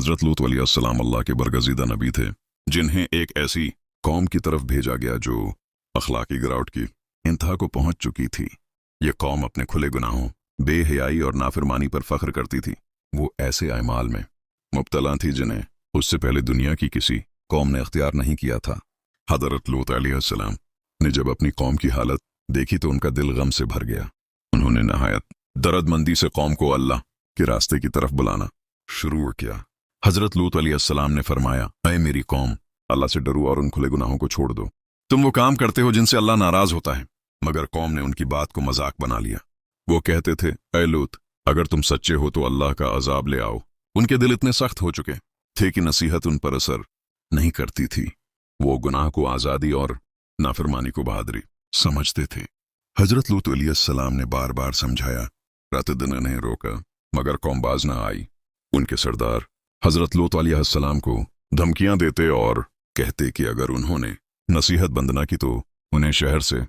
हजरत लूत अलैहिस्सलाम अल्लाह के बरगज़ीदा नबी थे, जिन्हें एक ऐसी कौम की तरफ भेजा गया जो अखलाकी गिरावट की इंतहा को पहुंच चुकी थी। ये कौम अपने खुले गुनाहों, बेहयाई और नाफरमानी पर फख्र करती थी। वो ऐसे अमाल में मुब्तला थी जिन्हें उससे पहले दुनिया की किसी कौम ने अख्तियार नहीं किया था। हजरत लूत अलैहिस्सलाम ने जब अपनी कौम की हालत देखी तो उनका दिल गम से भर गया। उन्होंने नहायत दर्दमंदी से कौम को अल्लाह के रास्ते की तरफ बुलाना शुरू किया। हजरत लूत अलैहिस्सलाम ने फरमाया, ऐ मेरी कौम, अल्लाह से डरो और उन खुले गुनाहों को छोड़ दो। तुम वो काम करते हो जिनसे अल्लाह नाराज होता है। मगर कौम ने उनकी बात को मजाक बना लिया। वो कहते थे, ऐ लूत, अगर तुम सच्चे हो तो अल्लाह का अजाब ले आओ। उनके दिल इतने सख्त हो चुके थे कि नसीहत उन पर असर नहीं करती थी। वो गुनाह को आज़ादी और नाफरमानी को बहादुरी समझते थे। हजरत लूत अलैहिस्सलाम ने बार बार समझाया, रात दिन इन्हें रोका, मगर कौम बाज न आई। उनके सरदार हजरत लूत अलैहिस्सलाम को धमकियां देते और कहते कि अगर उन्होंने नसीहत बंद न की तो उन्हें शहर से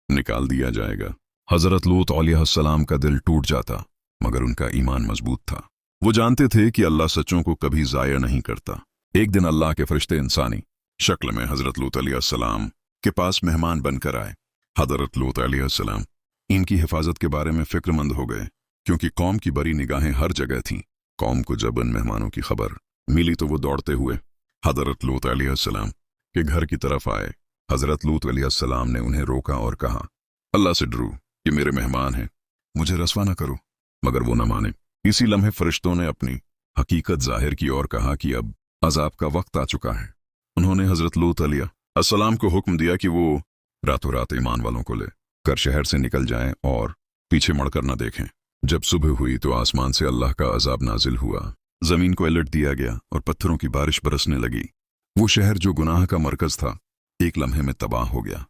निकाल दिया जाएगा। हजरत लूत अलैहिस्सलाम का दिल टूट जाता, मगर उनका ईमान मजबूत था। वो जानते थे कि अल्लाह सच्चों को कभी जाया नहीं करता। एक दिन अल्लाह के फरिश्ते इंसानी शक्ल में हजरत लूत अलैहिस्सलाम के पास मेहमान बनकर आए। हजरत लूत अलैहिस्सलाम इनकी हिफाजत के बारे में फिक्रमंद हो गए, क्योंकि कौम की बड़ी निगाहें हर जगह थीं। कौम को जब उन मेहमानों की खबर मिली तो वो दौड़ते हुए हजरत लूत अलैहिस्सलाम के घर की तरफ आए। हजरत लूत अलैहिस्सलाम ने उन्हें रोका और कहा, अल्लाह से डरो, ये मेरे मेहमान हैं, मुझे रसवा न करो। मगर वो न माने। इसी लम्हे फरिश्तों ने अपनी हकीकत जाहिर की और कहा कि अब अजाब का वक्त आ चुका है। उन्होंने हजरत लूत अलैहिस्सलाम को हुक्म दिया कि वो रातों रात ईमान वालों को ले कर शहर से निकल जाएं और पीछे मुड़कर न देखें। जब सुबह हुई तो आसमान से अल्लाह का अजाब नाजिल हुआ। जमीन को अलर्ट दिया गया और पत्थरों की बारिश बरसने लगी। वो शहर जो गुनाह का मरकज था एक लम्हे में तबाह हो गया।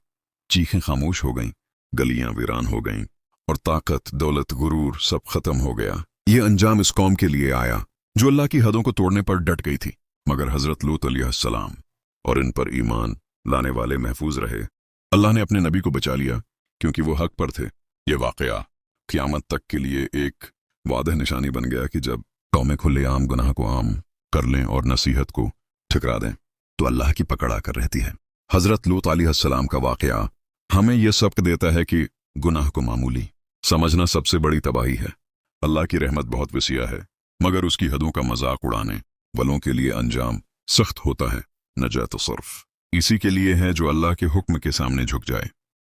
चीखें खामोश हो गईं, गलियां वीरान हो गईं और ताकत, दौलत, गुरूर सब खत्म हो गया। ये अंजाम इस कौम के लिए आया जो अल्लाह की हदों को तोड़ने पर डट गई थी। मगर हजरत लूत अलैहिस्सलाम और इन पर ईमान लाने वाले महफूज रहे। अल्लाह ने अपने नबी को बचा लिया क्योंकि वो हक पर थे। ये वाकया क़यामत तक के लिए एक वादह निशानी बन गया कि जब कौमें खुले आम गुनाह को आम कर लें और नसीहत को ठुकरा दें तो अल्लाह की पकड़ आकर रहती है। हजरत लूत अलैहिस्सलाम का वाकया हमें यह सबक देता है कि गुनाह को मामूली समझना सबसे बड़ी तबाही है। अल्लाह की रहमत बहुत वसीआ है, मगर उसकी हदों का मजाक उड़ाने वालों के लिए अंजाम सख्त होता है। नजात सिर्फ इसी के लिए है जो अल्लाह के हुक्म के सामने झुक जाए।